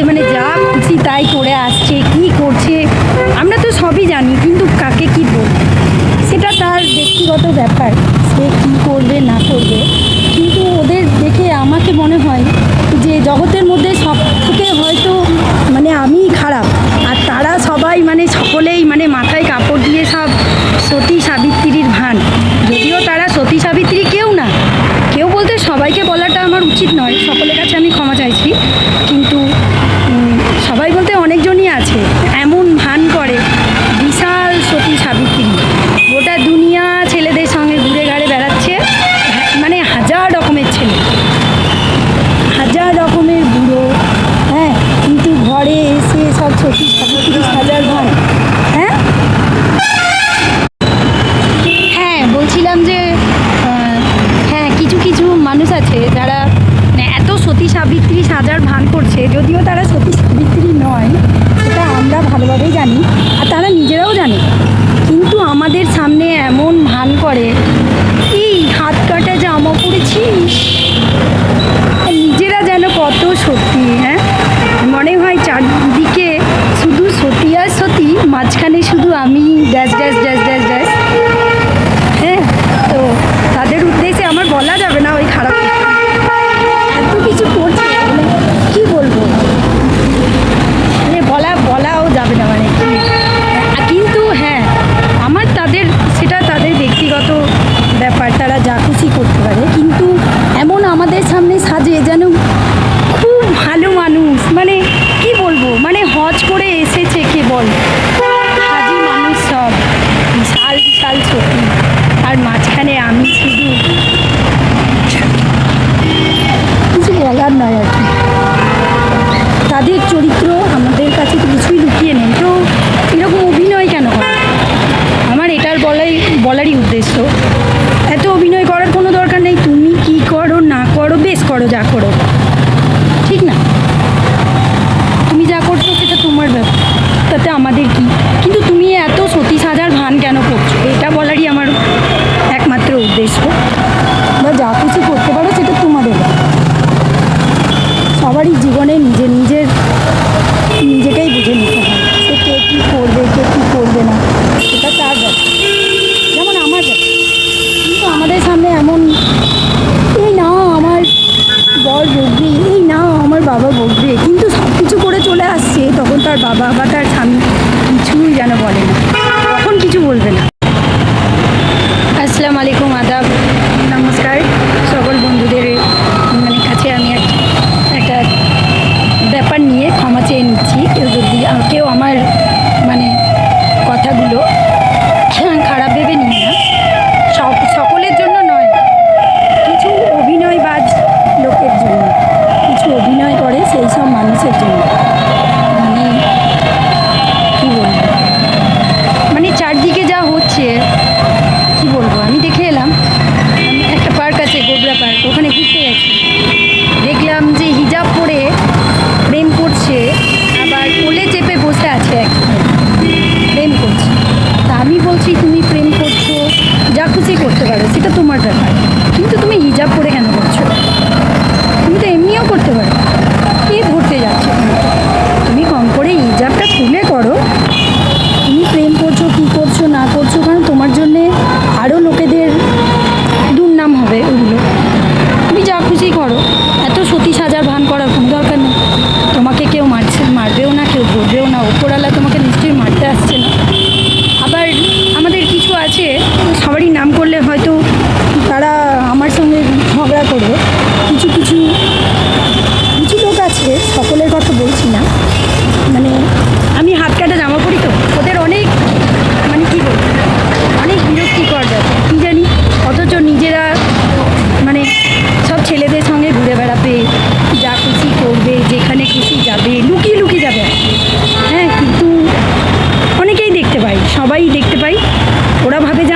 মানে যা খুশি তাই করে আসছে, কি করছে আমরা তো সবই জানি, কিন্তু কাকে কি বলবো সেটা তার ব্যক্তিগত ব্যাপার, সে কী করবে না করবে। কিন্তু ওদের দেখে আমাকে মনে হয় যে জগতের মধ্যে সব থেকে হয়তো মানে আমিই খারাপ, আর তারা সবাই মানে সকলেই মানে মাথায় কাপড় দিয়ে সব সতী সাবিত্রীর ভান। যদিও তারা সতী সাবিত্রী কেউ না, কেউ বলতে সবাইকে বলাটা আমার উচিত নয়, সকলের কাছে আমি ক্ষমা চাইছি, কিন্তু সবাই বলতে অনেকজনই আছে এমন ভান করে বিশাল সতী সাবিত্রী, গোটা দুনিয়া ছেলেদের সঙ্গে ঘুরে ঘাড়ে বেড়াচ্ছে, মানে হাজার রকমের ছেলে, হাজার রকমের বুড়ো, হ্যাঁ, কিন্তু ঘরে এসে সব সতী সাবিত্রী হাজার ভান। হ্যাঁ হ্যাঁ বলছিলাম যে হ্যাঁ, কিছু কিছু মানুষ আছে যারা মানে এত সতী সাবিত্রী সাজার ভান করছে, যদিও তারা সতী সাবিত্রী নয়, সেটা আমরা ভালোভাবেই জানি আর তারা নিজেরাও জানে, কিন্তু আমাদের সামনে এমন ভান করে, এই হাত কাটা জামা পরেছিস, নিজেরা যেন কত সত্যি। হ্যাঁ, মনে হয় চারদিকে শুধু সতী আর সতী, মাঝখানে শুধু আমি dash dash dash dash dash. হ্যাঁ, তো তাদের উদ্দেশ্যে আমার বলা যাবে না ওই খারাপ এত কিছু করছে, মানে কী বলবো, মানে বলাও যাবে না, মানে কি। কিন্তু হ্যাঁ, আমার তাদের সেটা তাদের ব্যক্তিগত ব্যাপার, তারা যা খুশি করতে পারে, কিন্তু এমন আমাদের সামনে সাজে যেন খুব ভালো মানুষ, মানে কি বলবো, মানে হজ করে এসেছে কেবল, হাজি মানুষ সব, বিশাল বিশাল সত্যি, আর মাঝখানে আমি শুধু, কিছু বলার নয় আর কি। তাদের চরিত্র আমাদের কাছে তো কিছুই লুকিয়ে নেই, তো এরকম অভিনয় কেন হয়, আমার এটার বলারই উদ্দেশ্য। এত অভিনয় করার কোনো দরকার নেই, তুমি কি করো না করো বেশ করো, যা করো ঠিক না, তুমি যা করছো সেটা তোমার ব্যাপার, তাতে আমাদের কি, কিন্তু তুমি এত সতী সাজার ভান কেন করছো, এটা বলারই আমার একমাত্র উদ্দেশ্য। বা যা কিছু করতে পারো সেটা তোমাদের ব্যাপার, সবারই জীবনে নিজেকেই বুঝে নিতে হয়, সে কে কী করবে কে কী করবে না সেটা তার ব্যাপার, যেমন আমার ব্যাপার। কিন্তু আমাদের সামনে এমন, এই না আমার বর বকবে, এই না আমার বাবা বকবে, কিন্তু সব কিছু করে চলে আসছে, তখন তার বাবা বা তার স্বামী কিছুই যেন বলে না, তখন কিছু বলবে না। আসসালামু আলাইকুম, আদাব, নমস্কার সকল বন্ধুদের মানে কাছে আমি একটা ব্যাপার নিয়ে ক্ষমা চেয়ে নিচ্ছি, কেউ আমার মানে কথাগুলো খারাপ ভেবে নিই না, সকলের জন্য নয়, কিছু অভিনয়বাজ লোকের জন্য, কিছু অভিনয় করে সেই সব মানুষের জন্য, মানে কী বলবো, মানে চারদিকে যা হচ্ছে কি বলবো। আমি দেখে এলাম, একটা পার্ক আছে গোবরা পার্ক, ওখানে ঘুরতে গেছি, দেখলাম যে হিজাব পরে প্রেম করছে, আবার কোলে চেপে বসে আছে, একসাথে প্রেম করছে। তা আমি বলছি তুমি প্রেম করছো, যা খুশি করতে পারো, সেটা তোমার ব্যাপার, কিন্তু তুমি হিজাব পরে কেন করছো, তুমি তো এমনিও করতে পারো, কে ধরতে যাচ্ছে, তুমি কম করে হিজাবটা খুলে করো, তুমি প্রেম করছো কী করছো না করছো, কারণ তোমার জন্যে আরও লোকেদের দুর্নাম হবে, ওগুলো তুমি যা খুশি করো, এত সতী সাজার ভান করার কোনো দরকার নেই, তোমাকে কেউ মারবেও না, কেউ ধরবেও না, ওপরওয়ালা তোমাকে নিশ্চয়ই মারতে আসছে না। আবার আমাদের কিছু আছে, সবারই নাম করলে হয়তো তারা আমার সঙ্গে ঝগড়া করবে, কিছু কিছু কিছু লোক আছে, সকলের কথা বলছি না, মানে আমি হাত কাটা জামা পরি তো, ওদের অনেক মানে কী বলবো, অনেক বিরক্তিকর ব্যাপার, কী জানি, অথচ নিজেরা মানে সব ছেলেদের সঙ্গে ঘুরে বেড়াবে, যা খুশি করবে, যেখানে খুশি যাবে, লুকিয়ে লুকিয়ে যাবে। হ্যাঁ, কিন্তু অনেকেই দেখতে পাই, সবাই দেখতে পাই, ওরা ভাবে যে